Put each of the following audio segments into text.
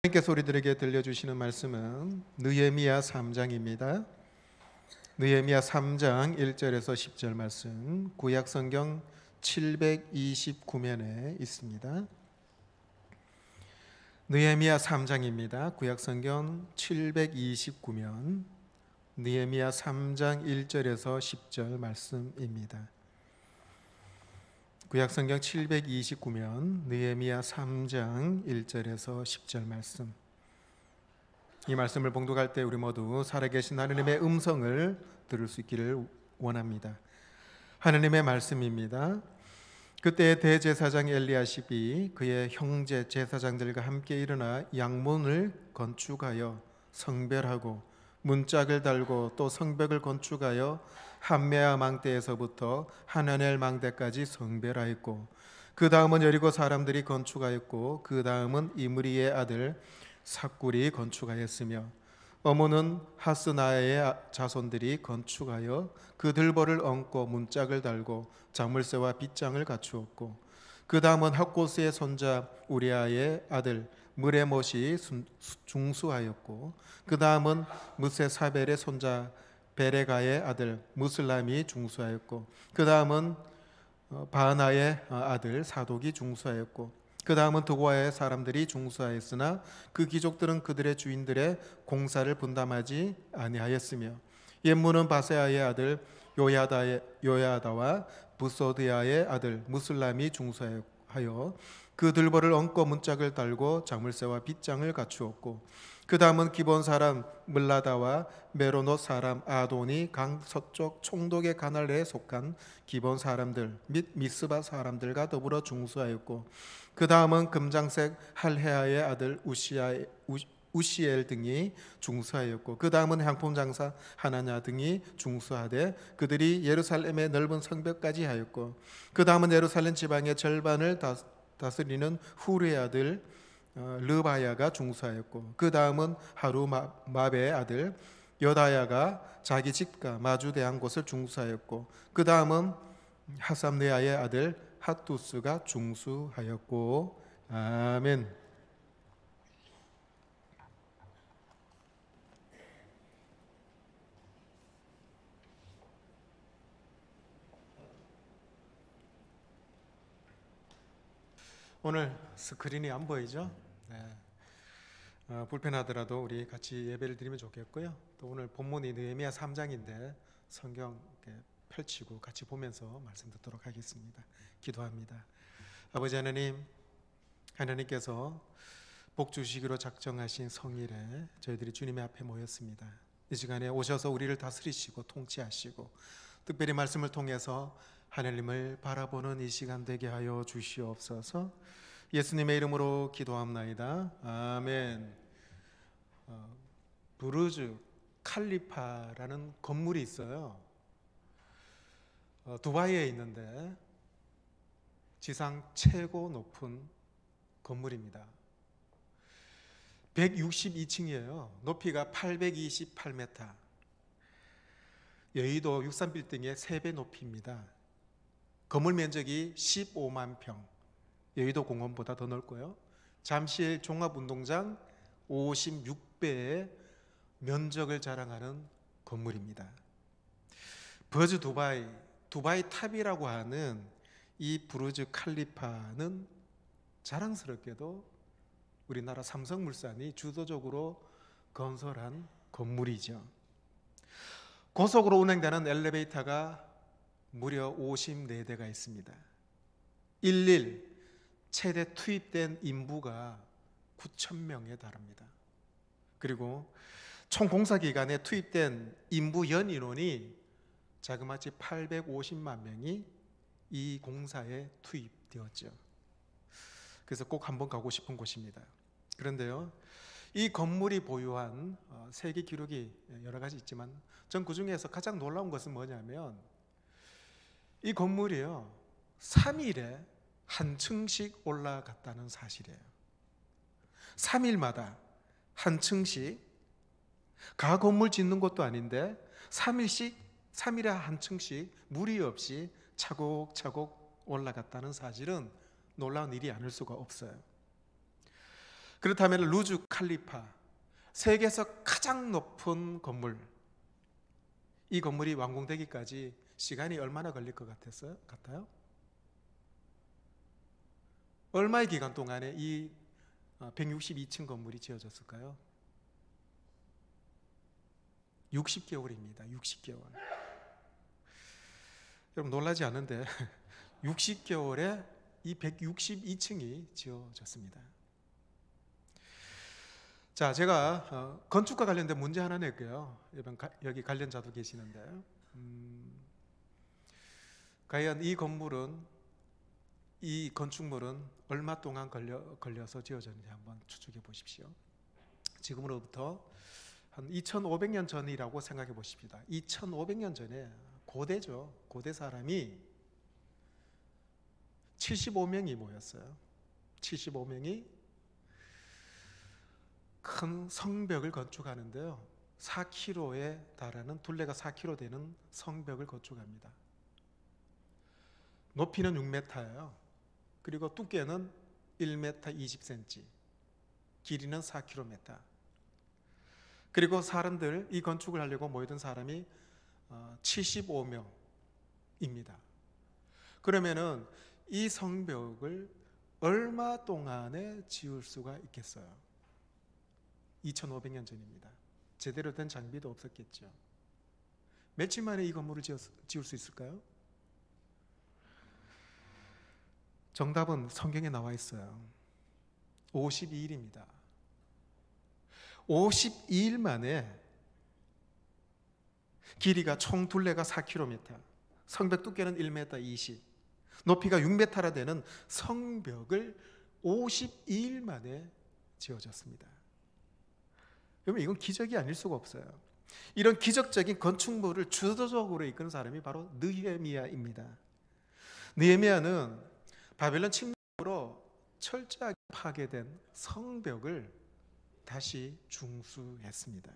하나님께서 우리들에게 들려주시는 말씀은 느헤미야 3장입니다. 느헤미야 3장 1절에서 10절 말씀, 구약성경 729면에 있습니다. 느헤미야 3장입니다. 구약성경 729면, 느헤미야 3장 1절에서 10절 말씀입니다. 구약성경 729면 느헤미야 3장 1절에서 10절 말씀. 이 말씀을 봉독할 때 우리 모두 살아계신 하느님의 음성을 들을 수 있기를 원합니다. 하느님의 말씀입니다. 그때 대제사장 엘리야십이 그의 형제 제사장들과 함께 일어나 양문을 건축하여 성별하고 문짝을 달고 또 성벽을 건축하여 함메아 망대에서부터 하나넬 망대까지 성별하였고, 그 다음은 여리고 사람들이 건축하였고, 그 다음은 이므리의 아들 삭굴이 건축하였으며, 어무는 하스나의 자손들이 건축하여 그 들보를 얹고 문짝을 달고 자물쇠와 빗장을 갖추었고, 그 다음은 학고스의 손자 우리아의 아들 무레못이 중수하였고, 그 다음은 무세사벨의 손자 베레가의 아들 무슬람이 중수하였고, 그 다음은 바하나의 아들 사독이 중수하였고, 그 다음은 두고아의 사람들이 중수하였으나 그 귀족들은 그들의 주인들의 공사를 분담하지 아니하였으며, 옛문은 바세아의 아들 요야다와 부소드야의 아들 무슬람이 중수하여 그 들보를 얹고 문짝을 달고 자물쇠와 빗장을 갖추었고, 그 다음은 기본 사람 물라다와 메로노 사람 아돈이 강 서쪽 총독의 가날에 속한 기본 사람들 및 미스바 사람들과 더불어 중수하였고, 그 다음은 금장색 할헤아의 아들 우시엘 등이 중수하였고, 그 다음은 향품 장사 하나냐 등이 중수하되 그들이 예루살렘의 넓은 성벽까지 하였고, 그 다음은 예루살렘 지방의 절반을 다스리는 후르의 아들 르바야가 중수하였고, 그 다음은 하루마베의 아들 여다야가 자기 집과 마주대한 곳을 중수하였고, 그 다음은 하삼느야의 아들 핫두스가 중수하였고. 아멘. 오늘 스크린이 안 보이죠? 네. 불편하더라도 우리 같이 예배를 드리면 좋겠고요. 또 오늘 본문이 느헤미야 3장인데 성경 이렇게 펼치고 같이 보면서 말씀 듣도록 하겠습니다. 기도합니다. 아버지 하나님, 하나님께서 복 주시기로 작정하신 성일에 저희들이 주님의 앞에 모였습니다. 이 시간에 오셔서 우리를 다스리시고 통치하시고 특별히 말씀을 통해서 하나님을 바라보는 이 시간 되게 하여 주시옵소서. 예수님의 이름으로 기도합나이다. 아멘. 부르즈 칼리파라는 건물이 있어요. 두바이에 있는데 지상 최고 높은 건물입니다. 162층이에요. 높이가 828m. 여의도 63빌딩의 3배 높이입니다. 건물 면적이 15만 평, 여의도 공원보다 더 넓고요. 잠실 종합운동장 56배의 면적을 자랑하는 건물입니다. 버즈 두바이 탑이라고 하는 이 부르즈 칼리파는 자랑스럽게도 우리나라 삼성물산이 주도적으로 건설한 건물이죠. 고속으로 운행되는 엘리베이터가 무려 54대가 있습니다. 일일 최대 투입된 인부가 9,000명에 달합니다. 그리고 총 공사 기간에 투입된 인부 연인원이 자그마치 850만 명이 이 공사에 투입되었죠. 그래서 꼭 한번 가고 싶은 곳입니다. 그런데요, 이 건물이 보유한 세계 기록이 여러 가지 있지만 전 그중에서 가장 놀라운 것은 뭐냐면 이 건물이요 3일에 한 층씩 올라갔다는 사실이에요. 3일마다 한 층씩, 가 건물 짓는 것도 아닌데 3일에 한 층씩 무리 없이 차곡차곡 올라갔다는 사실은 놀라운 일이 아닐 수가 없어요. 그렇다면 루즈 칼리파, 세계에서 가장 높은 건물, 이 건물이 완공되기까지 시간이 얼마나 걸릴 것 같아요? 얼마의 기간 동안에 이 162층 건물이 지어졌을까요? 60개월입니다. 60개월. 여러분 놀라지 않는데 60개월에 이 162층이 지어졌습니다. 자, 제가 건축과 관련된 문제 하나 낼게요. 여기 관련자도 계시는데, 과연 이 건축물은 얼마 동안 걸려서 지어졌는지 한번 추측해 보십시오. 지금으로부터 한 2500년 전이라고 생각해 보십시다. 2500년 전에 고대죠. 고대 사람이 75명이 모였어요. 75명이 큰 성벽을 건축하는데요, 4km에 달하는, 둘레가 4km 되는 성벽을 건축합니다. 높이는 6m예요. 그리고 두께는 1m 20cm, 길이는 4km. 그리고 사람들, 이 건축을 하려고 모이던 사람이 75명입니다. 그러면은 이 성벽을 얼마 동안에 지을 수가 있겠어요? 2500년 전입니다. 제대로 된 장비도 없었겠죠. 며칠 만에 이 건물을 지을 수 있을까요? 정답은 성경에 나와 있어요. 52일입니다. 52일 만에 길이가 총 둘레가 4km, 성벽 두께는 1m 20, 높이가 6m나 되는 성벽을 52일 만에 지어졌습니다. 여러분, 이건 기적이 아닐 수가 없어요. 이런 기적적인 건축물을 주도적으로 이끄는 사람이 바로 느헤미야입니다. 느헤미야는 바벨론 침략으로 철저하게 파괴된 성벽을 다시 중수했습니다.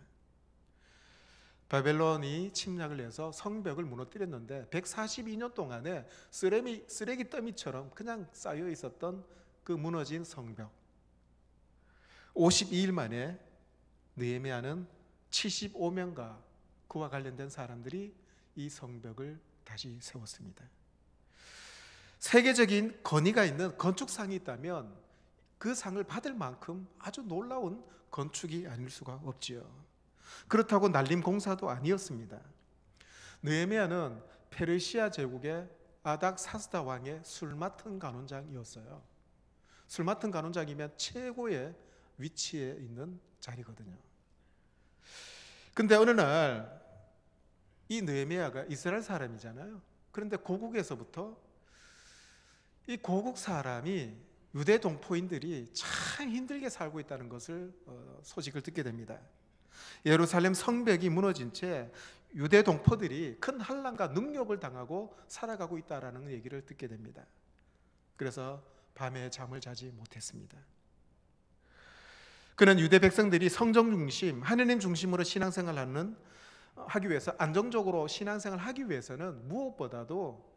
바벨론이 침략을 해서 성벽을 무너뜨렸는데 142년 동안에 쓰레기 더미처럼 그냥 쌓여 있었던 그 무너진 성벽, 52일 만에 느헤미야는 75명과 그와 관련된 사람들이 이 성벽을 다시 세웠습니다. 세계적인 권위가 있는 건축상이 있다면 그 상을 받을 만큼 아주 놀라운 건축이 아닐 수가 없지요. 그렇다고 날림 공사도 아니었습니다. 느헤미야는 페르시아 제국의 아닥사스다 왕의 술 맡은 간원장이었어요. 술 맡은 간원장이면 최고의 위치에 있는 자리거든요. 근데 어느 날 이 느헤미야가 이스라엘 사람이잖아요. 그런데 고국에서부터 이 고국 사람이 유대 동포인들이 참 힘들게 살고 있다는 것을 소식을 듣게 됩니다. 예루살렘 성벽이 무너진 채 유대 동포들이 큰 환난과 능욕을 당하고 살아가고 있다라는 얘기를 듣게 됩니다. 그래서 밤에 잠을 자지 못했습니다. 그는 유대 백성들이 성정 중심, 하느님 중심으로 신앙생활을 하기 위해서, 안정적으로 신앙생활을 하기 위해서는 무엇보다도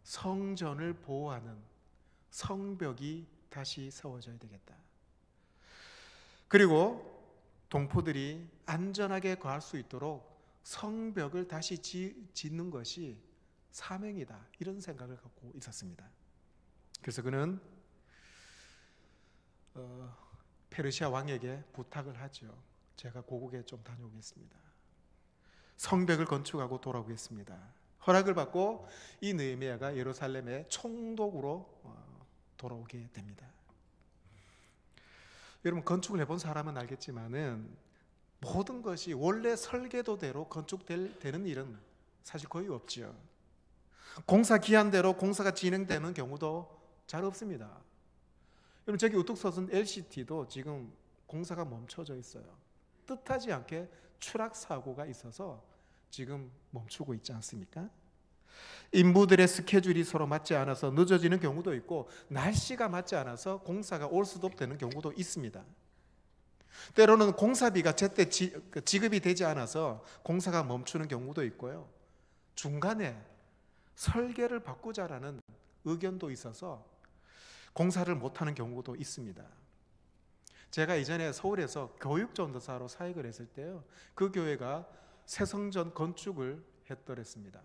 성전을 보호하는 성벽이 다시 세워져야 되겠다. 그리고 동포들이 안전하게 거할 수 있도록 성벽을 다시 짓는 것이 사명이다, 이런 생각을 갖고 있었습니다. 그래서 그는 페르시아 왕에게 부탁을 하죠. 제가 고국에 좀 다녀오겠습니다. 성벽을 건축하고 돌아오겠습니다. 허락을 받고 이 느헤미야가 예루살렘의 총독으로 돌아오게 됩니다. 여러분, 건축을 해본 사람은 알겠지만은 모든 것이 원래 설계도대로 건축되는 일은 사실 거의 없지요. 공사 기한대로 공사가 진행되는 경우도 잘 없습니다. 여러분, 저기 우뚝 솟은 LCT도 지금 공사가 멈춰져 있어요. 뜻하지 않게 추락 사고가 있어서 지금 멈추고 있지 않습니까? 인부들의 스케줄이 서로 맞지 않아서 늦어지는 경우도 있고, 날씨가 맞지 않아서 공사가 올 수도 되는 경우도 있습니다. 때로는 공사비가 제때 지급이 되지 않아서 공사가 멈추는 경우도 있고요. 중간에 설계를 바꾸자라는 의견도 있어서 공사를 못하는 경우도 있습니다. 제가 이전에 서울에서 교육전도사로 사역을 했을 때요, 그 교회가 새 성전 건축을 했더랬습니다.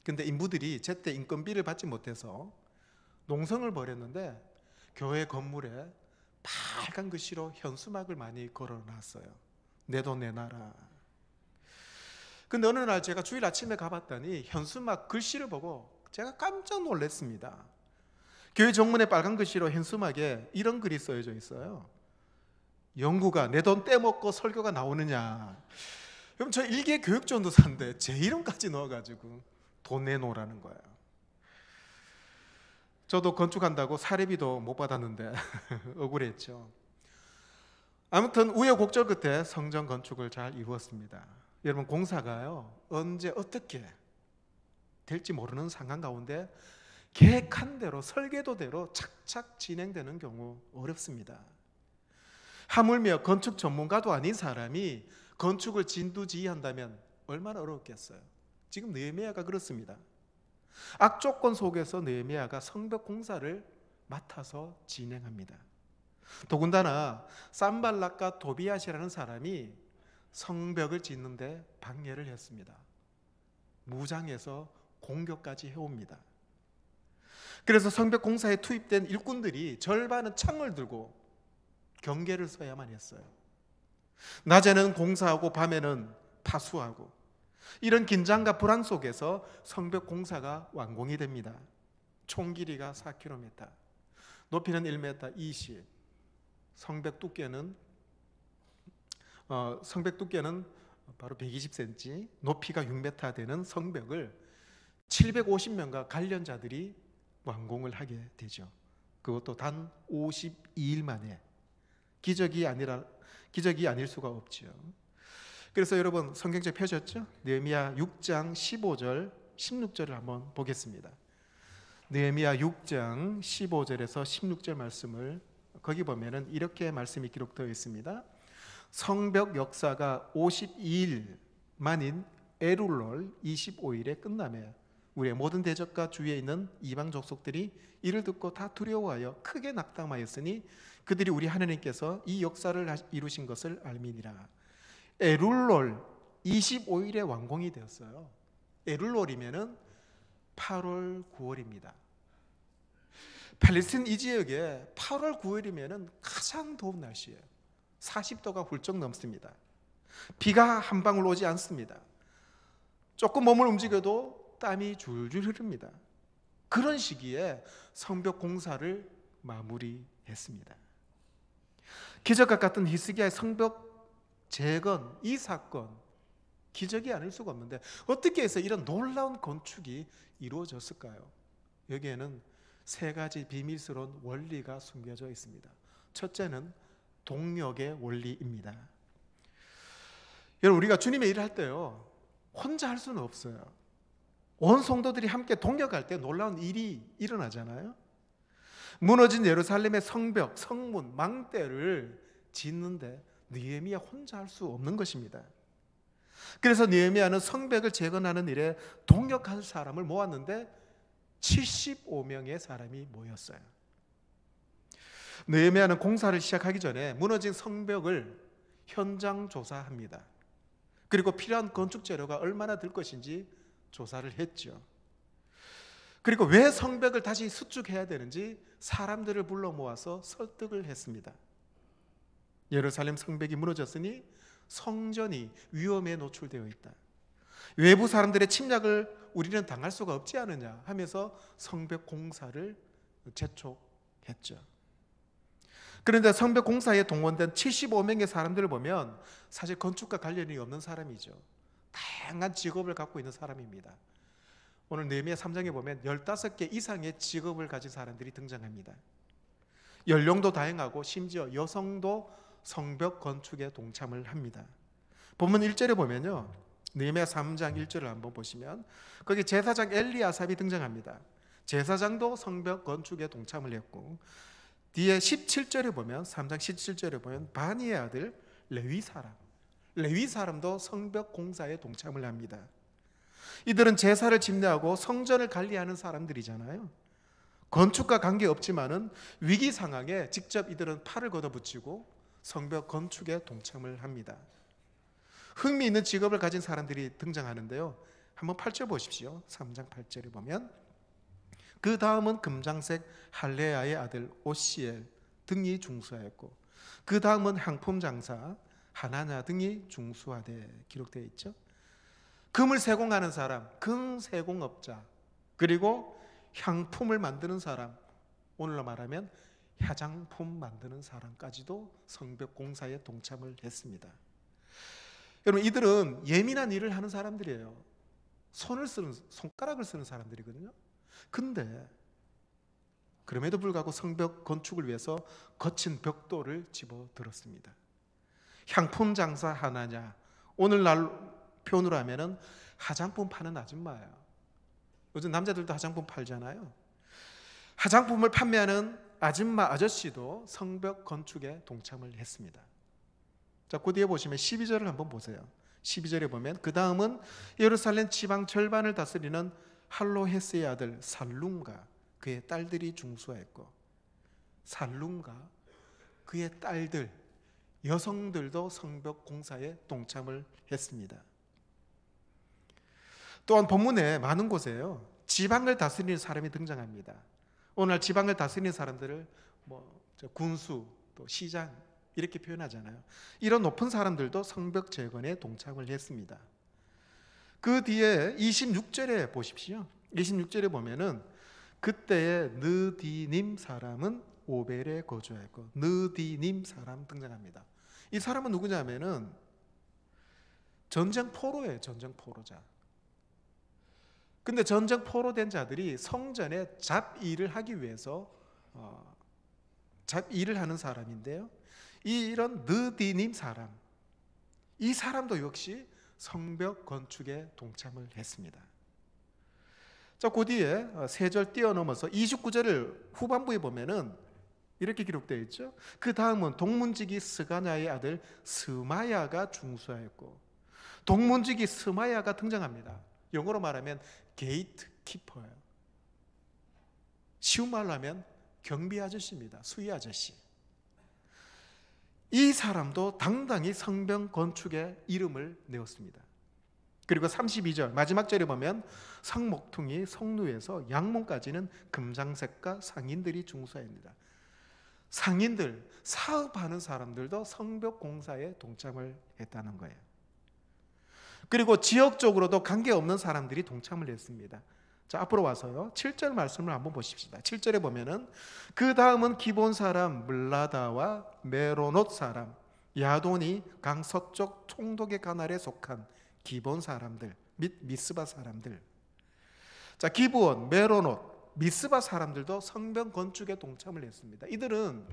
근데 인부들이 제때 인건비를 받지 못해서 농성을 벌였는데 교회 건물에 빨간 글씨로 현수막을 많이 걸어놨어요. 내 돈 내놔라. 근데 어느 날 제가 주일 아침에 가봤더니 현수막 글씨를 보고 제가 깜짝 놀랐습니다. 교회 정문에 빨간 글씨로 현수막에 이런 글이 써져 있어요. 영구가 내 돈 떼먹고 설교가 나오느냐. 그럼 저 일개 교육전도사인데 제 이름까지 넣어가지고 돈 내놓으라는 거예요. 저도 건축한다고 사례비도 못 받았는데 억울했죠. 아무튼 우여곡절 끝에 성전 건축을 잘 이루었습니다. 여러분, 공사가요 언제 어떻게 될지 모르는 상황 가운데 계획한 대로 설계도대로 착착 진행되는 경우 어렵습니다. 하물며 건축 전문가도 아닌 사람이 건축을 진두지휘한다면 얼마나 어렵겠어요. 지금 느헤미야가 그렇습니다. 악조건 속에서 느헤미야가 성벽 공사를 맡아서 진행합니다. 더군다나 산발락과 도비앗이라는 사람이 성벽을 짓는데 방해를 했습니다. 무장해서 공격까지 해옵니다. 그래서 성벽 공사에 투입된 일꾼들이 절반은 창을 들고 경계를 서야만 했어요. 낮에는 공사하고 밤에는 파수하고, 이런 긴장과 불안 속에서 성벽 공사가 완공이 됩니다. 총 길이가 4km, 높이는 1m 20, 성벽 두께는 바로 120cm, 높이가 6m 되는 성벽을 750명과 관련자들이 완공을 하게 되죠. 그것도 단 52일 만에. 기적이 아닐 수가 없죠. 그래서 여러분, 성경책 펴셨죠? 느헤미야 6장 15절 16절을 한번 보겠습니다. 느헤미야 6장 15절에서 16절 말씀을, 거기 보면은 이렇게 말씀이 기록되어 있습니다. 성벽 역사가 52일 만인 에룰롤 25일에 끝나며 우리의 모든 대적과 주위에 있는 이방 족속들이 이를 듣고 다 두려워하여 크게 낙담하였으니 그들이 우리 하나님께서 이 역사를 이루신 것을 알미니라. 에룰롤 25일에 완공이 되었어요. 에룰롤이면은 8월 9월입니다. 팔레스타인 이 지역에 8월 9월이면은 가장 더운 날씨예요. 40도가 훌쩍 넘습니다. 비가 한 방울 오지 않습니다. 조금 몸을 움직여도 땀이 줄줄 흐릅니다. 그런 시기에 성벽 공사를 마무리했습니다. 기적과 같은 히스기야의 성벽 재건, 이 사건 기적이 아닐 수가 없는데 어떻게 해서 이런 놀라운 건축이 이루어졌을까요? 여기에는 세 가지 비밀스러운 원리가 숨겨져 있습니다. 첫째는 동력의 원리입니다. 여러분, 우리가 주님의 일을 할 때요, 혼자 할 수는 없어요. 온 성도들이 함께 동력할 때 놀라운 일이 일어나잖아요. 무너진 예루살렘의 성벽, 성문, 망대를 짓는데 느헤미야 혼자 할 수 없는 것입니다. 그래서 느헤미야는 성벽을 재건하는 일에 동력할 사람을 모았는데 75명의 사람이 모였어요. 느헤미야는 공사를 시작하기 전에 무너진 성벽을 현장 조사합니다. 그리고 필요한 건축 재료가 얼마나 들 것인지 조사를 했죠. 그리고 왜 성벽을 다시 수축해야 되는지 사람들을 불러 모아서 설득을 했습니다. 예루살렘 성벽이 무너졌으니 성전이 위험에 노출되어 있다. 외부 사람들의 침략을 우리는 당할 수가 없지 않느냐 하면서 성벽 공사를 재촉했죠. 그런데 성벽 공사에 동원된 75명의 사람들을 보면 사실 건축과 관련이 없는 사람이죠. 다양한 직업을 갖고 있는 사람입니다. 오늘 느헤미야 3장에 보면 15개 이상의 직업을 가진 사람들이 등장합니다. 연령도 다양하고 심지어 여성도 성벽 건축에 동참을 합니다. 본문 1절에 보면요, 느헤미야 3장 1절을 한번 보시면 거기 제사장 엘리아삽이 등장합니다. 제사장도 성벽 건축에 동참을 했고, 뒤에 17절에 보면 3장 17절에 보면 바니의 아들 레위 사람도 성벽 공사에 동참을 합니다. 이들은 제사를 집례하고 성전을 관리하는 사람들이잖아요. 건축과 관계없지만은 위기 상황에 직접 이들은 팔을 걷어붙이고 성벽 건축에 동참을 합니다. 흥미있는 직업을 가진 사람들이 등장하는데요. 한번 8절 보십시오. 3장 8절에 보면 그 다음은 금장색 할레야의 아들 오시엘 등이 중수하였고 그 다음은 향품 장사 하나냐 등이 중수하되 기록되어 있죠. 금을 세공하는 사람, 금 세공업자, 그리고 향품을 만드는 사람, 오늘로 말하면 화장품 만드는 사람까지도 성벽 공사에 동참을 했습니다. 여러분, 이들은 예민한 일을 하는 사람들이에요. 손가락을 쓰는 사람들이거든요. 근데 그럼에도 불구하고 성벽 건축을 위해서 거친 벽돌을 집어들었습니다. 향품 장사 하나냐, 오늘날 표현으로 하면은 화장품 파는 아줌마예요. 요즘 남자들도 화장품 팔잖아요. 화장품을 판매하는 아줌마 아저씨도 성벽 건축에 동참을 했습니다. 자, 그 뒤에 보시면 12절을 한번 보세요. 12절에 보면 그 다음은 예루살렘 지방 절반을 다스리는 할로헤스의 아들 살룸과 그의 딸들이 중수하였고, 살룸과 그의 딸들, 여성들도 성벽 공사에 동참을 했습니다. 또한 본문에 많은 곳에요, 지방을 다스리는 사람이 등장합니다. 오늘 지방을 다스리는 사람들을 군수, 또 시장 이렇게 표현하잖아요. 이런 높은 사람들도 성벽 재건에 동참을 했습니다. 그 뒤에 26절에 보십시오. 26절에 보면은 그때의 느디님 사람은 오벨에 거주하였고, 느디님 사람 등장합니다. 이 사람은 누구냐면은 전쟁 포로예요. 전쟁 포로자. 근데 전쟁 포로된 자들이 성전에 잡일을 하기 위해서 잡일을 하는 사람인데요, 이런 느디님 사람, 이 사람도 역시 성벽 건축에 동참을 했습니다. 자, 그 뒤에 3절 뛰어넘어서 29절을 후반부에 보면은 이렇게 기록되어 있죠. 그 다음은 동문지기 스가냐의 아들 스마야가 중수하였고, 동문지기 스마야가 등장합니다. 영어로 말하면 게이트 키퍼예요. 쉬운 말로 하면 경비 아저씨입니다. 수위 아저씨. 이 사람도 당당히 성벽 건축에 이름을 내었습니다. 그리고 32절 마지막 절에 보면 성목퉁이 성루에서 양문까지는 금장색과 상인들이 중수합니다. 상인들, 사업하는 사람들도 성벽 공사에 동참을 했다는 거예요. 그리고 지역적으로도 관계없는 사람들이 동참을 했습니다. 자, 앞으로 와서요 7절 말씀을 한번 보십시다. 7절에 보면은 그 다음은 기본 사람 물라다와 메로노 사람 야돈이 강 서쪽 총독의 관할에 속한 기본 사람들 및 미스바 사람들. 자, 기브온, 메로노, 미스바 사람들도 성벽 건축에 동참을 했습니다. 이들은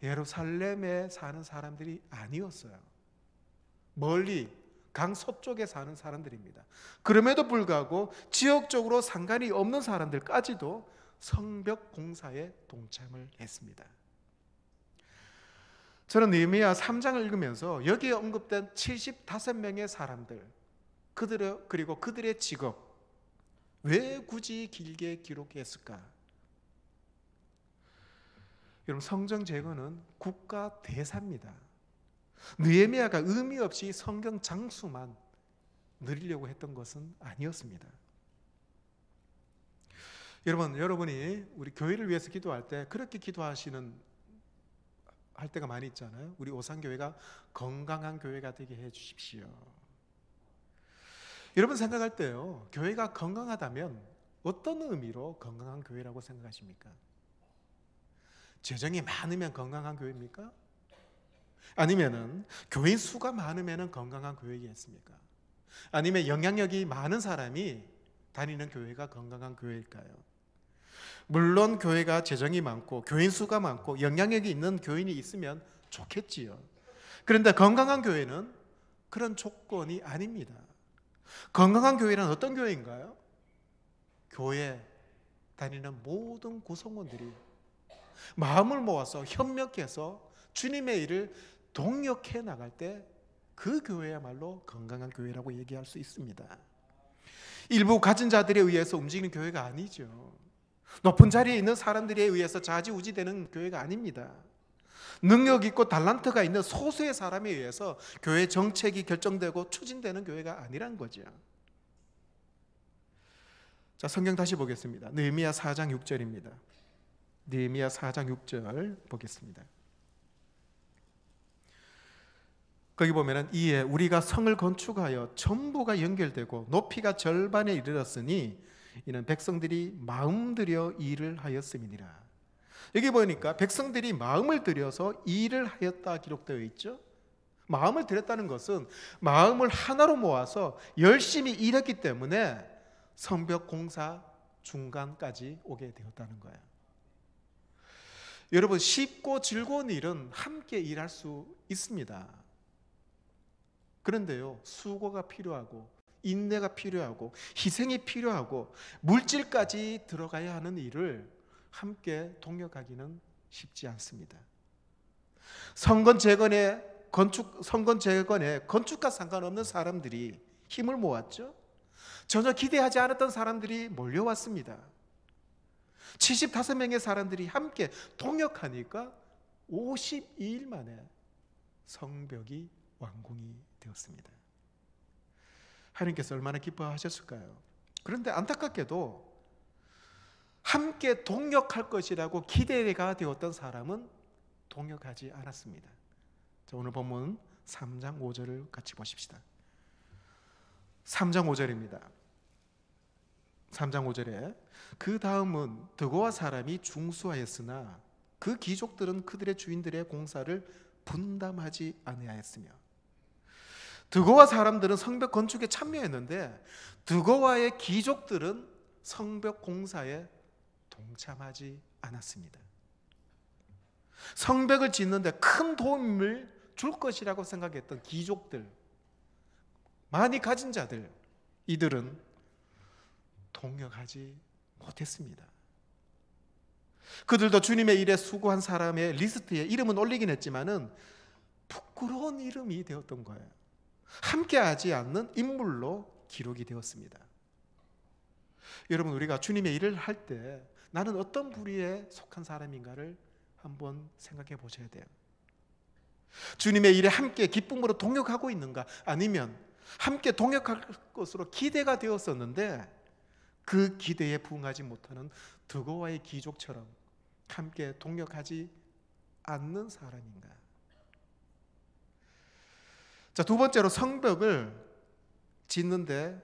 예루살렘에 사는 사람들이 아니었어요. 멀리 강 서쪽에 사는 사람들입니다. 그럼에도 불구하고 지역적으로 상관이 없는 사람들까지도 성벽 공사에 동참을 했습니다. 저는 느헤미야 3장을 읽으면서 여기에 언급된 75명의 사람들, 그리고 그들의 직업, 왜 굳이 길게 기록했을까? 여러분, 성전 재건은 국가 대사입니다. 느헤미야가 의미 없이 성경 장수만 누리려고 했던 것은 아니었습니다. 여러분이 우리 교회를 위해서 기도할 때 그렇게 할 때가 많이 있잖아요. 우리 오산교회가 건강한 교회가 되게 해 주십시오. 여러분 생각할 때요, 교회가 건강하다면 어떤 의미로 건강한 교회라고 생각하십니까? 재정이 많으면 건강한 교회입니까? 아니면은 교인 수가 많으면 건강한 교회겠습니까? 아니면 영향력이 많은 사람이 다니는 교회가 건강한 교회일까요? 물론 교회가 재정이 많고 교인 수가 많고 영향력이 있는 교인이 있으면 좋겠지요. 그런데 건강한 교회는 그런 조건이 아닙니다. 건강한 교회는 어떤 교회인가요? 교회 다니는 모든 구성원들이 마음을 모아서 협력해서 주님의 일을 동역해 나갈 때 그 교회야말로 건강한 교회라고 얘기할 수 있습니다. 일부 가진 자들에 의해서 움직이는 교회가 아니죠. 높은 자리에 있는 사람들에 의해서 좌지우지되는 교회가 아닙니다. 능력 있고 달란트가 있는 소수의 사람에 의해서 교회 정책이 결정되고 추진되는 교회가 아니란 거죠. 자, 성경 다시 보겠습니다. 느헤미야 4장 6절입니다. 느헤미야 4장 6절 보겠습니다. 거기 보면은 이에 우리가 성을 건축하여 전부가 연결되고 높이가 절반에 이르렀으니 이는 백성들이 마음 들여 일을 하였음이니라. 여기 보니까 백성들이 마음을 들여서 일을 하였다 기록되어 있죠. 마음을 들였다는 것은 마음을 하나로 모아서 열심히 일했기 때문에 성벽 공사 중간까지 오게 되었다는 거예요. 여러분, 쉽고 즐거운 일은 함께 일할 수 있습니다. 그런데요, 수고가 필요하고 인내가 필요하고 희생이 필요하고 물질까지 들어가야 하는 일을 함께 동역하기는 쉽지 않습니다. 성건 재건에 건축과 상관없는 사람들이 힘을 모았죠. 전혀 기대하지 않았던 사람들이 몰려왔습니다. 75명의 사람들이 함께 동역하니까 52일 만에 성벽이 완공이 되었습니다. 하나님께서 얼마나 기뻐하셨을까요? 그런데 안타깝게도 함께 동역할 것이라고 기대가 되었던 사람은 동역하지 않았습니다. 자, 오늘 본문 3장 5절을 같이 보십시다. 3장 5절입니다. 3장 5절에 그 다음은 드고와 사람이 중수하였으나 그 귀족들은 그들의 주인들의 공사를 분담하지 아니하였으며, 드고와 사람들은 성벽 건축에 참여했는데 드고와의 귀족들은 성벽 공사에 동참하지 않았습니다. 성벽을 짓는데 큰 도움을 줄 것이라고 생각했던 귀족들, 많이 가진 자들, 이들은 동역하지 못했습니다. 그들도 주님의 일에 수고한 사람의 리스트에 이름은 올리긴 했지만은 부끄러운 이름이 되었던 거예요. 함께하지 않는 인물로 기록이 되었습니다. 여러분, 우리가 주님의 일을 할 때 나는 어떤 부류에 속한 사람인가를 한번 생각해 보셔야 돼요. 주님의 일에 함께 기쁨으로 동역하고 있는가, 아니면 함께 동역할 것으로 기대가 되었었는데 그 기대에 부응하지 못하는 드고와의 귀족처럼 함께 동역하지 않는 사람인가. 자, 두 번째로 성벽을 짓는데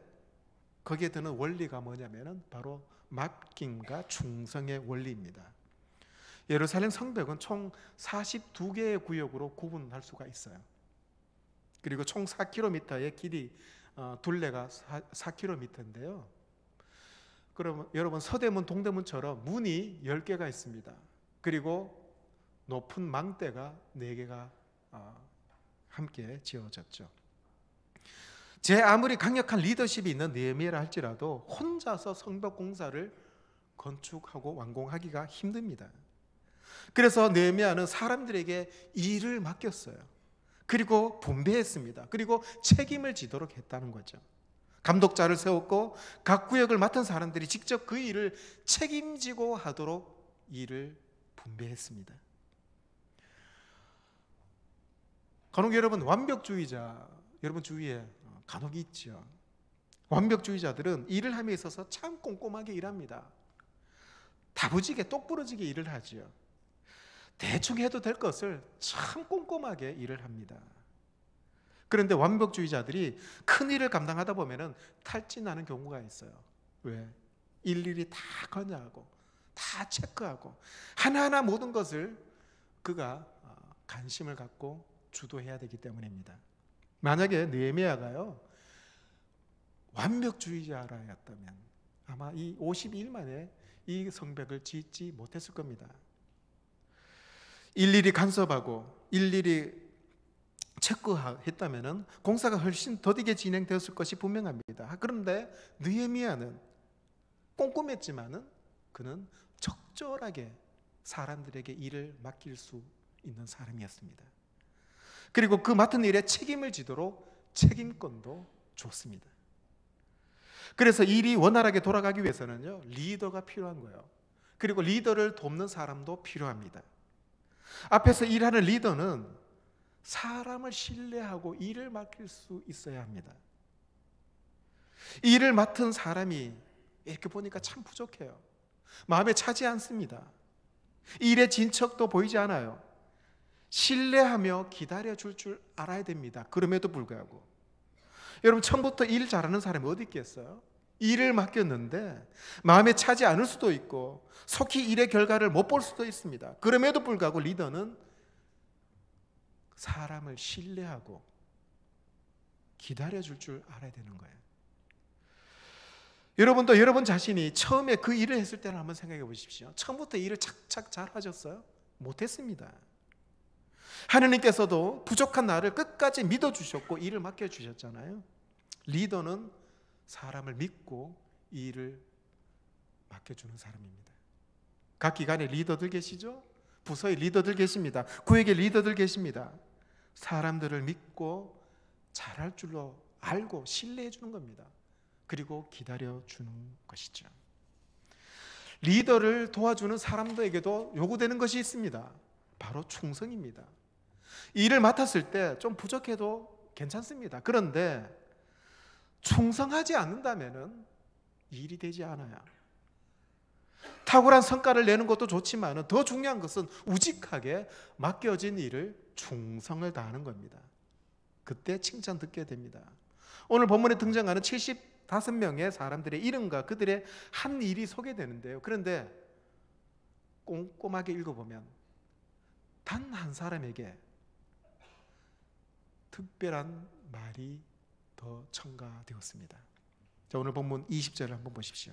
거기에 드는 원리가 뭐냐면은 바로 맡김과 충성의 원리입니다. 예루살렘 성벽은 총 42개의 구역으로 구분할 수가 있어요. 그리고 총 4km의 길이, 둘레가 4km인데요. 그러면 여러분, 서대문, 동대문처럼 문이 10개가 있습니다. 그리고 높은 망대가 4개가 함께 지어졌죠. 제 아무리 강력한 리더십이 있는 느헤미야라 할지라도 혼자서 성벽 공사를 건축하고 완공하기가 힘듭니다. 그래서 느헤미야는 사람들에게 일을 맡겼어요. 그리고 분배했습니다. 그리고 책임을 지도록 했다는 거죠. 감독자를 세웠고 각 구역을 맡은 사람들이 직접 그 일을 책임지고 하도록 일을 분배했습니다. 간혹 여러분, 완벽주의자, 여러분 주위에 간혹 있죠. 완벽주의자들은 일을 함에 있어서 참 꼼꼼하게 일합니다. 다부지게 똑부러지게 일을 하죠. 대충 해도 될 것을 참 꼼꼼하게 일을 합니다. 그런데 완벽주의자들이 큰 일을 감당하다 보면은 탈진하는 경우가 있어요. 왜? 일일이 다 관여하고 다 체크하고 하나하나 모든 것을 그가 관심을 갖고 주도해야 되기 때문입니다. 만약에 느헤미야가요 완벽주의자라였다면 아마 이 52일 만에 이 성벽을 짓지 못했을 겁니다. 일일이 간섭하고 일일이 체크했다면 공사가 훨씬 더디게 진행되었을 것이 분명합니다. 그런데 느헤미야는 꼼꼼했지만은 그는 적절하게 사람들에게 일을 맡길 수 있는 사람이었습니다. 그리고 그 맡은 일에 책임을 지도록 책임권도 줬습니다. 그래서 일이 원활하게 돌아가기 위해서는요, 리더가 필요한 거예요. 그리고 리더를 돕는 사람도 필요합니다. 앞에서 일하는 리더는 사람을 신뢰하고 일을 맡길 수 있어야 합니다. 일을 맡은 사람이 이렇게 보니까 참 부족해요. 마음에 차지 않습니다. 일의 진척도 보이지 않아요. 신뢰하며 기다려줄 줄 알아야 됩니다. 그럼에도 불구하고 여러분, 처음부터 일 잘하는 사람이 어디 있겠어요? 일을 맡겼는데 마음에 차지 않을 수도 있고 속히 일의 결과를 못 볼 수도 있습니다. 그럼에도 불구하고 리더는 사람을 신뢰하고 기다려줄 줄 알아야 되는 거예요. 여러분도 여러분 자신이 처음에 그 일을 했을 때를 한번 생각해 보십시오. 처음부터 일을 착착 잘 하셨어요? 못했습니다. 하느님께서도 부족한 나를 끝까지 믿어주셨고 일을 맡겨주셨잖아요. 리더는 사람을 믿고 일을 맡겨주는 사람입니다. 각 기관에 리더들 계시죠? 부서에 리더들 계십니다. 구역에 리더들 계십니다. 사람들을 믿고 잘할 줄로 알고 신뢰해 주는 겁니다. 그리고 기다려주는 것이죠. 리더를 도와주는 사람들에게도 요구되는 것이 있습니다. 바로 충성입니다. 일을 맡았을 때 좀 부족해도 괜찮습니다. 그런데 충성하지 않는다면 일이 되지 않아요. 탁월한 성과를 내는 것도 좋지만 더 중요한 것은 우직하게 맡겨진 일을 충성을 다하는 겁니다. 그때 칭찬 듣게 됩니다. 오늘 본문에 등장하는 75명의 사람들의 이름과 그들의 한 일이 소개되는데요. 그런데 꼼꼼하게 읽어보면 단 한 사람에게 특별한 말이 더 첨가되었습니다. 자, 오늘 본문 20절을 한번 보십시오.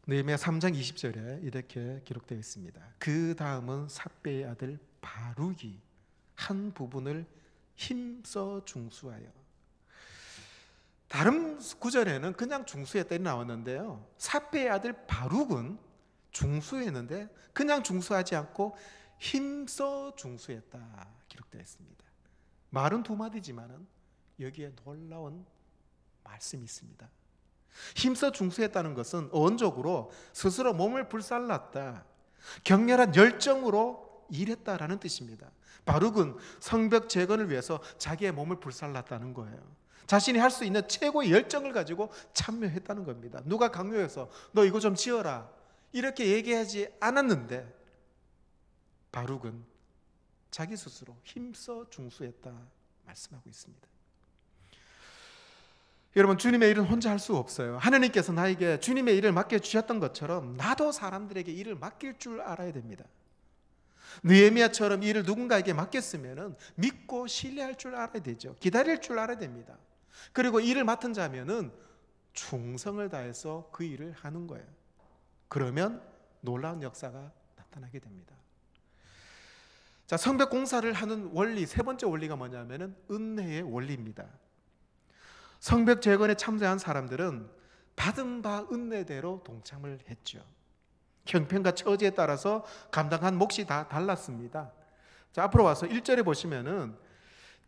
느헤미야 3장 20절에 이렇게 기록되어 있습니다. 그 다음은 삭배의 아들 바룩이 한 부분을 힘써 중수하여. 다른 구절에는 그냥 중수했다 이렇게 나왔는데요, 삭배의 아들 바룩은 중수했는데 그냥 중수하지 않고 힘써 중수했다 기록되어 있습니다. 말은 두 마디지만 여기에 놀라운 말씀이 있습니다. 힘써 중수했다는 것은 어원적으로 스스로 몸을 불살랐다, 격렬한 열정으로 일했다라는 뜻입니다. 바룩은 성벽 재건을 위해서 자기의 몸을 불살랐다는 거예요. 자신이 할 수 있는 최고의 열정을 가지고 참여했다는 겁니다. 누가 강요해서 너 이거 좀 지어라 이렇게 얘기하지 않았는데 바룩은 자기 스스로 힘써 중수했다 말씀하고 있습니다. 여러분, 주님의 일은 혼자 할 수 없어요. 하느님께서 나에게 주님의 일을 맡겨주셨던 것처럼 나도 사람들에게 일을 맡길 줄 알아야 됩니다. 느헤미야처럼 일을 누군가에게 맡겼으면 믿고 신뢰할 줄 알아야 되죠. 기다릴 줄 알아야 됩니다. 그리고 일을 맡은 자면은 충성을 다해서 그 일을 하는 거예요. 그러면 놀라운 역사가 나타나게 됩니다. 자, 성벽 공사를 하는 원리, 세 번째 원리가 뭐냐면은 은혜의 원리입니다. 성벽 재건에 참여한 사람들은 받은 바 은혜대로 동참을 했죠. 형편과 처지에 따라서 감당한 몫이 다 달랐습니다. 자, 앞으로 와서 1절에 보시면은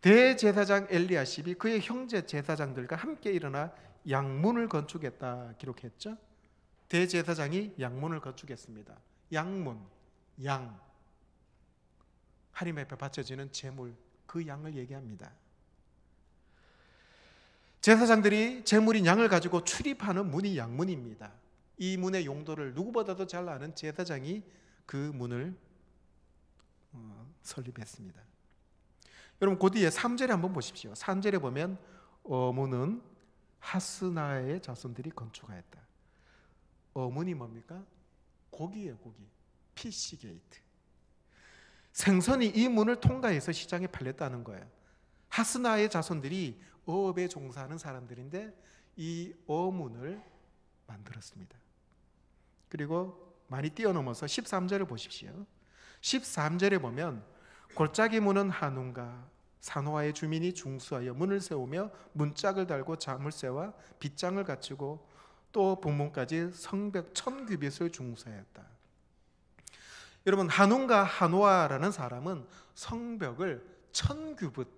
대제사장 엘리야십이 그의 형제 제사장들과 함께 일어나 양문을 건축했다 기록했죠. 대제사장이 양문을 건축했습니다. 양문, 양, 하나님 앞에 바쳐지는 제물, 그 양을 얘기합니다. 제사장들이 제물인 양을 가지고 출입하는 문이 양문입니다. 이 문의 용도를 누구보다도 잘 아는 제사장이 그 문을 설립했습니다. 여러분, 그 뒤에 3절에 한번 보십시오. 3절에 보면 어문은 하스나의 자손들이 건축하였다. 어문이 뭡니까? 고기예요, 고기. 피시 게이트. 생선이 이 문을 통과해서 시장에 팔렸다는 거예요. 하스나의 자손들이 어업에 종사하는 사람들인데 이 어문을 만들었습니다. 그리고 많이 뛰어넘어서 13절을 보십시오. 13절에 보면 골짜기 문은 한운과 산호아의 주민이 중수하여 문을 세우며 문짝을 달고 자물쇠와 빗장을 갖추고 또 북문까지 성벽 1000규빗을 중수하였다. 여러분, 한운과 한호아라는 사람은 성벽을 1000규빗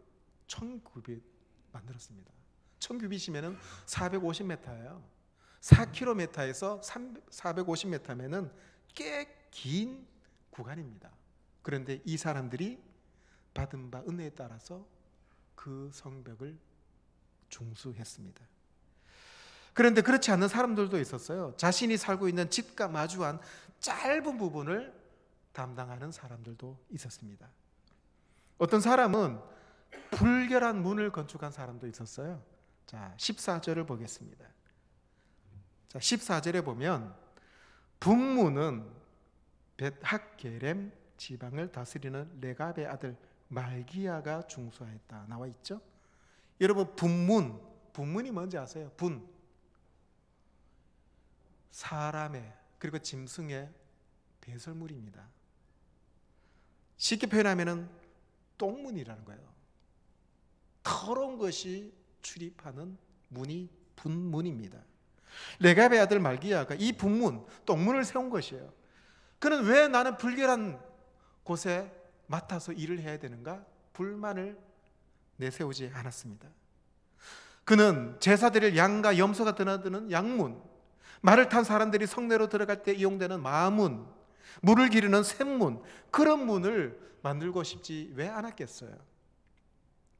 만들었습니다. 1000규빗이면 450m예요. 4km에서 450m면은 꽤 긴 구간입니다. 그런데 이 사람들이 받은 바 은혜에 따라서 그 성벽을 중수했습니다. 그런데 그렇지 않는 사람들도 있었어요. 자신이 살고 있는 집과 마주한 짧은 부분을 담당하는 사람들도 있었습니다. 어떤 사람은 불결한 문을 건축한 사람도 있었어요. 자, 14절을 보겠습니다. 자, 14절에 보면 분문은 벳학게렘 지방을 다스리는 레갑의 아들 말기야가 중수하였다 나와 있죠. 여러분, 분문이 뭔지 아세요? 사람의 그리고 짐승의 배설물입니다. 쉽게 표현하면 똥문이라는 거예요. 더러운 것이 출입하는 문이 분문입니다. 레갑의 아들 말기야가 이 분문, 똥문을 세운 것이에요. 그는 왜 나는 불결한 곳에 맡아서 일을 해야 되는가? 불만을 내세우지 않았습니다. 그는 제사드릴 양과 염소가 드나드는 양문, 말을 탄 사람들이 성내로 들어갈 때 이용되는 마문, 물을 기르는 샘문, 그런 문을 만들고 싶지 왜 않았겠어요?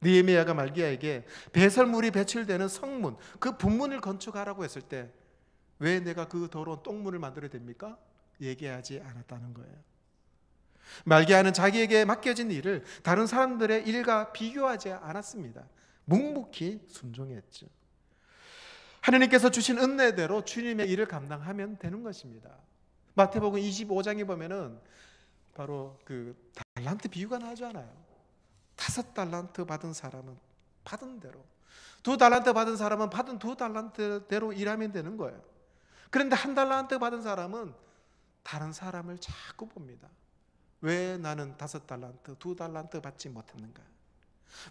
느헤미야가 말기야에게 배설물이 배출되는 성문, 그 분문을 건축하라고 했을 때 왜 내가 그 더러운 똥문을 만들어야 됩니까? 얘기하지 않았다는 거예요. 말기야는 자기에게 맡겨진 일을 다른 사람들의 일과 비교하지 않았습니다. 묵묵히 순종했죠. 하느님께서 주신 은혜대로 주님의 일을 감당하면 되는 것입니다. 마태복음 25장에 보면은 바로 그 달란트 비유가 나오잖아요. 5달란트 받은 사람은 받은 대로, 2달란트 받은 사람은 받은 2달란트대로 일하면 되는 거예요. 그런데 1달란트 받은 사람은 다른 사람을 자꾸 봅니다. 왜 나는 5달란트, 2달란트 받지 못했는가?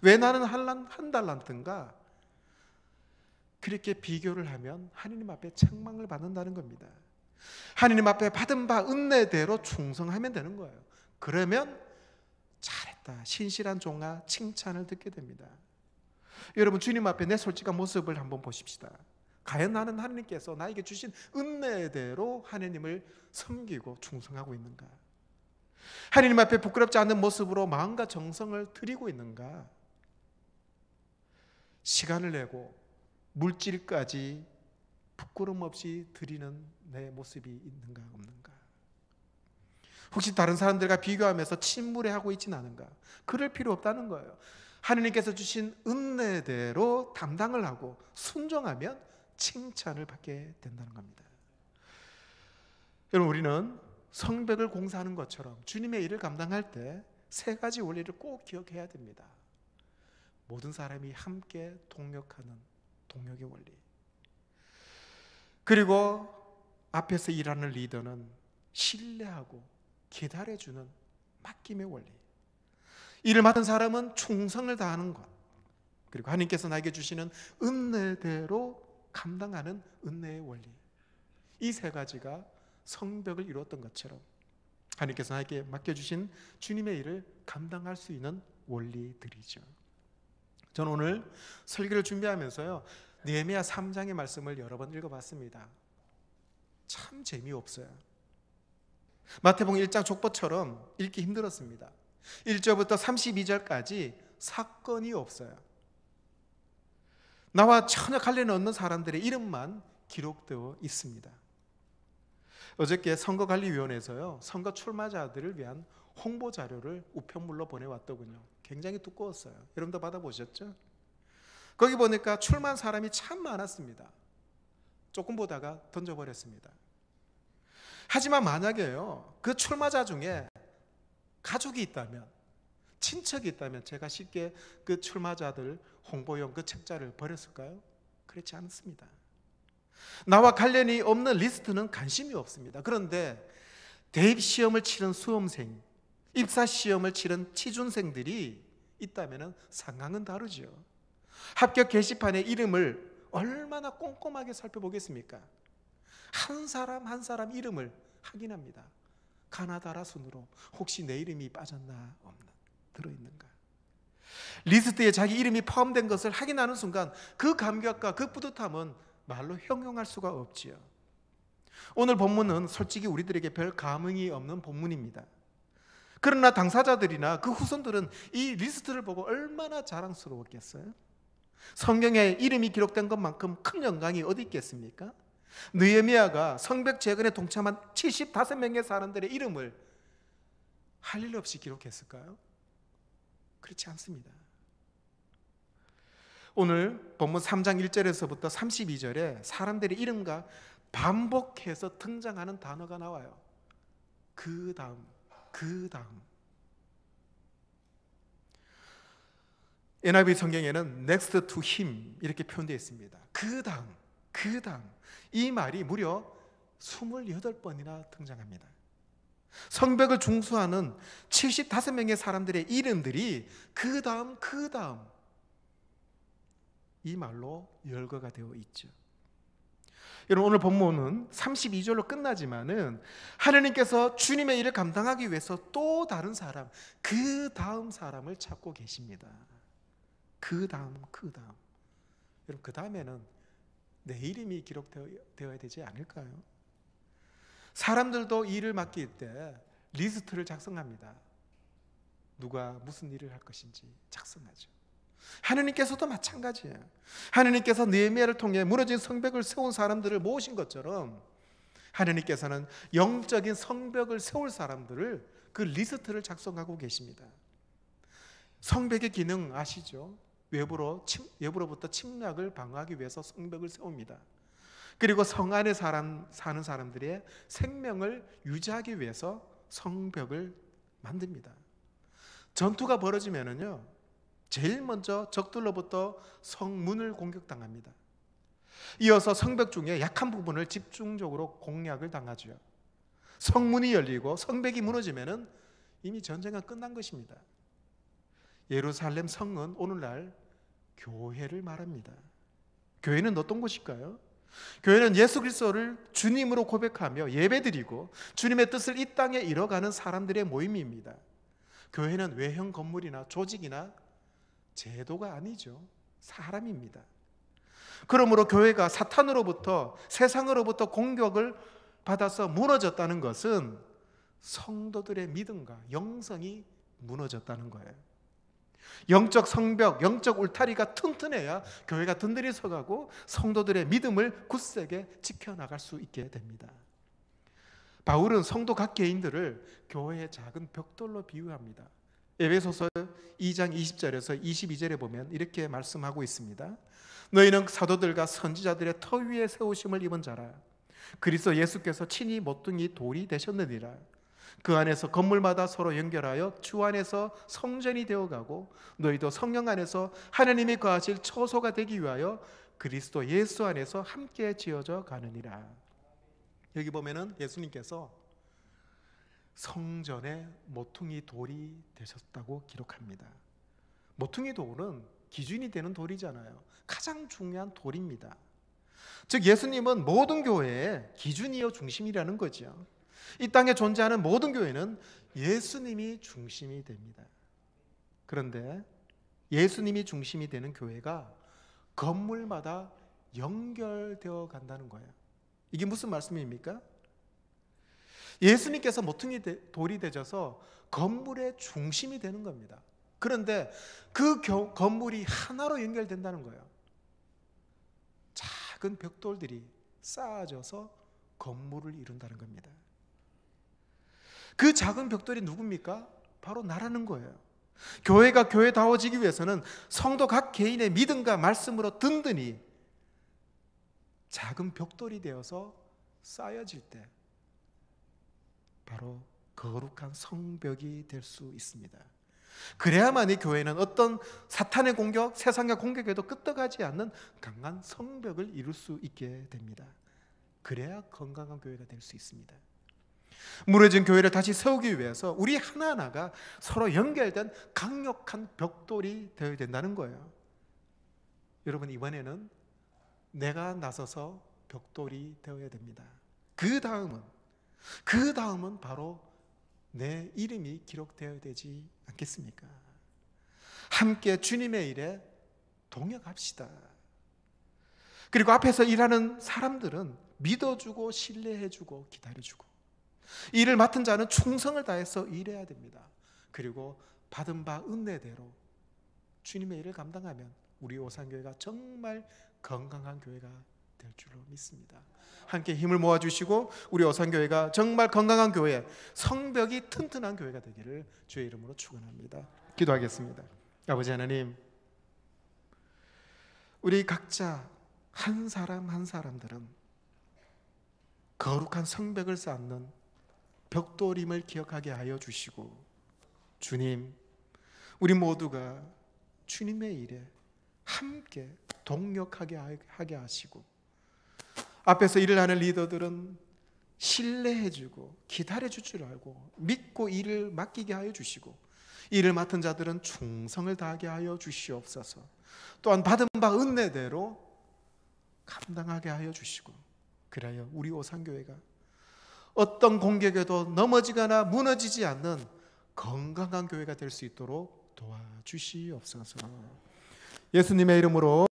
왜 나는 한 달란트인가? 그렇게 비교를 하면 하느님 앞에 책망을 받는다는 겁니다. 하느님 앞에 받은 바 은혜대로 충성하면 되는 거예요. 그러면 잘했다, 신실한 종아 칭찬을 듣게 됩니다. 여러분, 주님 앞에 내 솔직한 모습을 한번 보십시다. 과연 나는 하느님께서 나에게 주신 은혜대로 하느님을 섬기고 충성하고 있는가? 하느님 앞에 부끄럽지 않은 모습으로 마음과 정성을 드리고 있는가? 시간을 내고 물질까지 부끄럼 없이 드리는 내 모습이 있는가 없는가? 혹시 다른 사람들과 비교하면서 침울해하고 있지는 않은가? 그럴 필요 없다는 거예요. 하느님께서 주신 은혜대로 담당을 하고 순종하면 칭찬을 받게 된다는 겁니다. 여러분, 우리는 성벽을 공사하는 것처럼 주님의 일을 감당할 때 3가지 원리를 꼭 기억해야 됩니다. 모든 사람이 함께 동력하는 동력의 원리, 그리고 앞에서 일하는 리더는 신뢰하고 기다려주는 맡김의 원리, 일을 맡은 사람은 충성을 다하는 것, 그리고 하나님께서 나에게 주시는 은혜대로 감당하는 은혜의 원리, 이 3가지가 성벽을 이루었던 것처럼 하나님께서 나에게 맡겨주신 주님의 일을 감당할 수 있는 원리들이죠. 저는 오늘 설교를 준비하면서요, 느헤미야 3장의 말씀을 여러 번 읽어봤습니다. 참 재미없어요. 마태복음 1장 족보처럼 읽기 힘들었습니다. 1절부터 32절까지 사건이 없어요. 나와 전혀 관련 없는 사람들의 이름만 기록되어 있습니다. 어저께 선거관리위원회에서요, 선거 출마자들을 위한 홍보 자료를 우편물로 보내왔더군요. 굉장히 두꺼웠어요. 여러분도 받아보셨죠? 거기 보니까 출마한 사람이 참 많았습니다. 조금 보다가 던져버렸습니다. 하지만 만약에요, 그 출마자 중에 가족이 있다면, 친척이 있다면 제가 쉽게 그 출마자들 홍보용 그 책자를 버렸을까요? 그렇지 않습니다. 나와 관련이 없는 리스트는 관심이 없습니다. 그런데 대입 시험을 치른 수험생, 입사 시험을 치른 취준생들이 있다면 상황은 다르죠. 합격 게시판에 이름을 얼마나 꼼꼼하게 살펴보겠습니까? 한 사람 한 사람 이름을 확인합니다. 가나다라 순으로 혹시 내 이름이 빠졌나 없나, 들어있는가. 리스트에 자기 이름이 포함된 것을 확인하는 순간 그 감격과 그 뿌듯함은 말로 형용할 수가 없지요. 오늘 본문은 솔직히 우리들에게 별 감흥이 없는 본문입니다. 그러나 당사자들이나 그 후손들은 이 리스트를 보고 얼마나 자랑스러웠겠어요? 성경에 이름이 기록된 것만큼 큰 영광이 어디 있겠습니까? 느헤미야가 성벽 재건에 동참한 75명의 사람들의 이름을 할 일 없이 기록했을까요? 그렇지 않습니다. 오늘 본문 3장 1절에서부터 32절에 사람들의 이름과 반복해서 등장하는 단어가 나와요. 그 다음, 그 다음. NIV 성경에는 next to him 이렇게 표현되어 있습니다. 그 다음, 그 다음. 이 말이 무려 28번이나 등장합니다. 성벽을 중수하는 75명의 사람들의 이름들이 그 다음, 그 다음 이 말로 열거가 되어 있죠. 여러분, 오늘 본문은 32절로 끝나지만은 하나님께서 주님의 일을 감당하기 위해서 또 다른 사람, 그 다음 사람을 찾고 계십니다. 그 다음, 그 다음. 여러분, 그 다음에는 내 이름이 기록되어야 되지 않을까요? 사람들도 일을 맡길 때 리스트를 작성합니다. 누가 무슨 일을 할 것인지 작성하죠. 하느님께서도 마찬가지예요. 하느님께서 느헤미야를 통해 무너진 성벽을 세운 사람들을 모으신 것처럼 하느님께서는 영적인 성벽을 세울 사람들을 그 리스트를 작성하고 계십니다. 성벽의 기능 아시죠? 외부로부터 침략을 방어하기 위해서 성벽을 세웁니다. 그리고 성 안에 사는 사람들의 생명을 유지하기 위해서 성벽을 만듭니다. 전투가 벌어지면은요, 제일 먼저 적들로부터 성문을 공격당합니다. 이어서 성벽 중에 약한 부분을 집중적으로 공략을 당하죠. 성문이 열리고 성벽이 무너지면은 이미 전쟁은 끝난 것입니다. 예루살렘 성은 오늘날 교회를 말합니다. 교회는 어떤 곳일까요? 교회는 예수 그리스도를 주님으로 고백하며 예배드리고 주님의 뜻을 이 땅에 이뤄가는 사람들의 모임입니다. 교회는 외형 건물이나 조직이나 제도가 아니죠. 사람입니다. 그러므로 교회가 사탄으로부터, 세상으로부터 공격을 받아서 무너졌다는 것은 성도들의 믿음과 영성이 무너졌다는 거예요. 영적 성벽, 영적 울타리가 튼튼해야 교회가 든든히 서가고 성도들의 믿음을 굳세게 지켜나갈 수 있게 됩니다. 바울은 성도 각 개인들을 교회의 작은 벽돌로 비유합니다. 에베소서 2장 20절에서 22절에 보면 이렇게 말씀하고 있습니다. 너희는 사도들과 선지자들의 터 위에 세우심을 입은 자라. 그리스도 예수께서 친히 모퉁이 돌이 되셨느니라. 그 안에서 건물마다 서로 연결하여 주 안에서 성전이 되어가고 너희도 성령 안에서 하나님이 거하실 처소가 되기 위하여 그리스도 예수 안에서 함께 지어져 가느니라. 여기 보면은 예수님께서 성전의 모퉁이 돌이 되셨다고 기록합니다. 모퉁이 돌은 기준이 되는 돌이잖아요. 가장 중요한 돌입니다. 즉 예수님은 모든 교회의 기준이요 중심이라는 거죠. 이 땅에 존재하는 모든 교회는 예수님이 중심이 됩니다. 그런데 예수님이 중심이 되는 교회가 건물마다 연결되어 간다는 거예요. 이게 무슨 말씀입니까? 예수님께서 모퉁이 돌이 되셔서 건물의 중심이 되는 겁니다. 그런데 그 건물이 하나로 연결된다는 거예요. 작은 벽돌들이 쌓아져서 건물을 이룬다는 겁니다. 그 작은 벽돌이 누굽니까? 바로 나라는 거예요. 교회가 교회다워지기 위해서는 성도 각 개인의 믿음과 말씀으로 든든히 작은 벽돌이 되어서 쌓여질 때 바로 거룩한 성벽이 될 수 있습니다. 그래야만 이 교회는 어떤 사탄의 공격, 세상의 공격에도 끄떡하지 않는 강한 성벽을 이룰 수 있게 됩니다. 그래야 건강한 교회가 될 수 있습니다. 무너진 교회를 다시 세우기 위해서 우리 하나하나가 서로 연결된 강력한 벽돌이 되어야 된다는 거예요. 여러분, 이번에는 내가 나서서 벽돌이 되어야 됩니다. 그 다음은 바로 내 이름이 기록되어야 되지 않겠습니까? 함께 주님의 일에 동역합시다. 그리고 앞에서 일하는 사람들은 믿어주고 신뢰해주고 기다려주고, 일을 맡은 자는 충성을 다해서 일해야 됩니다. 그리고 받은 바 은혜대로 주님의 일을 감당하면 우리 오산교회가 정말 건강한 교회가 될 줄로 믿습니다. 함께 힘을 모아주시고 우리 오산교회가 정말 건강한 교회, 성벽이 튼튼한 교회가 되기를 주의 이름으로 축원합니다. 기도하겠습니다. 아버지 하나님, 우리 각자 한 사람 한 사람들은 거룩한 성벽을 쌓는 벽돌임을 기억하게 하여 주시고, 주님, 우리 모두가 주님의 일에 함께 동력하게 하게 하시고, 앞에서 일을 하는 리더들은 신뢰해주고 기다려줄 줄 알고 믿고 일을 맡기게 하여 주시고, 일을 맡은 자들은 충성을 다하게 하여 주시옵소서. 또한 받은 바 은혜대로 감당하게 하여 주시고, 그래야 우리 오산교회가 어떤 공격에도 넘어지거나 무너지지 않는 건강한 교회가 될 수 있도록 도와주시옵소서. 예수님의 이름으로